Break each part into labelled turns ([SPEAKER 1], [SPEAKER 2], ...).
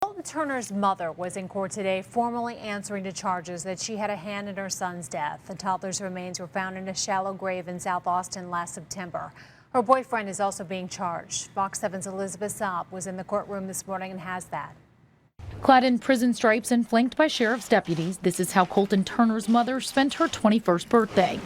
[SPEAKER 1] Colton Turner's mother was in court today, formally answering to charges that she had a hand in her son's death. The toddler's remains were found in a shallow grave in South Austin last September. Her boyfriend is also being charged. Fox 7's Elizabeth Saab was in the courtroom this morning and has that.
[SPEAKER 2] Clad in prison stripes and flanked by sheriff's deputies, this is how Colton Turner's mother spent her 21st birthday.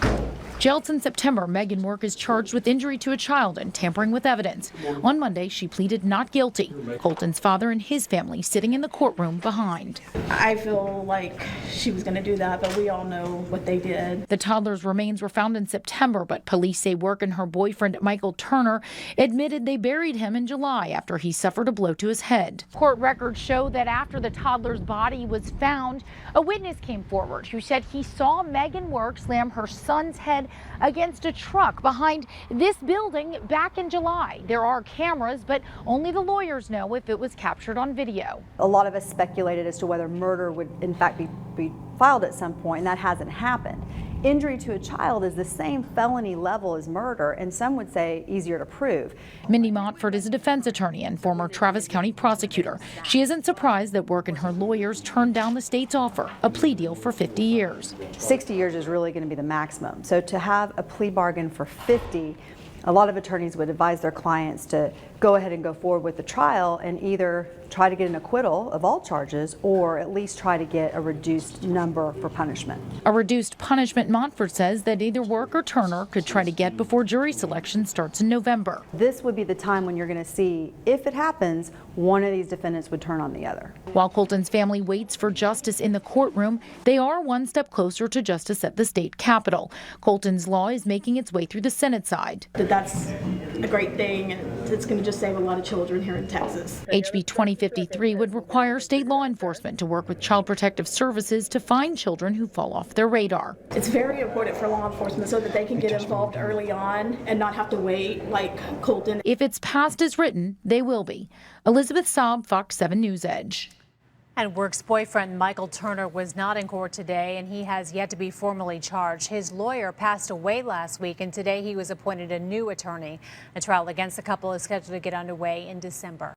[SPEAKER 2] Jailed since September, Meagan Work is charged with injury to a child and tampering with evidence. On Monday, she pleaded not guilty. Colton's father and his family sitting in the courtroom behind.
[SPEAKER 3] I feel like she was going to do that, but we all know what they did.
[SPEAKER 2] The toddler's remains were found in September, but police say Work and her boyfriend, Michael Turner, admitted they buried him in July after he suffered a blow to his head. Court records show that after the toddler's body was found, a witness came forward who said he saw Meagan Work slam her son's head against a truck behind this building back in July. There are cameras, but only the lawyers know if it was captured on video.
[SPEAKER 4] A lot of us speculated as to whether murder would in fact be filed at some point, and that hasn't happened. Injury to a child is the same felony level as murder, and some would say easier to prove.
[SPEAKER 2] Mindy Montfort is a defense attorney and former Travis County prosecutor. She isn't surprised that Work and her lawyers turned down the state's offer, a plea deal for 50 years.
[SPEAKER 4] 60 years is really going to be the maximum. So to have a plea bargain for 50, a lot of attorneys would advise their clients to go ahead and go forward with the trial and either try to get an acquittal of all charges or at least try to get a reduced number for punishment.
[SPEAKER 2] A reduced punishment, Montfort says, that either Work or Turner could try to get before jury selection starts in November.
[SPEAKER 4] This would be the time when you're going to see, if it happens, one of these defendants would turn on the other.
[SPEAKER 2] While Colton's family waits for justice in the courtroom, they are one step closer to justice at the state capitol. Colton's law is making its way through the Senate side.
[SPEAKER 3] That's a great thing, and it's going to just save a lot of children here in Texas.
[SPEAKER 2] HB 2053 would require state law enforcement to work with Child Protective Services to find children who fall off their radar.
[SPEAKER 3] It's very important for law enforcement so that they can get involved early on and not have to wait like Colton.
[SPEAKER 2] If it's passed as written, they will be. Elizabeth Saab, Fox 7 News Edge.
[SPEAKER 1] And Work's boyfriend, Michael Turner, was not in court today, and he has yet to be formally charged. His lawyer passed away last week, and today he was appointed a new attorney. A trial against the couple is scheduled to get underway in December.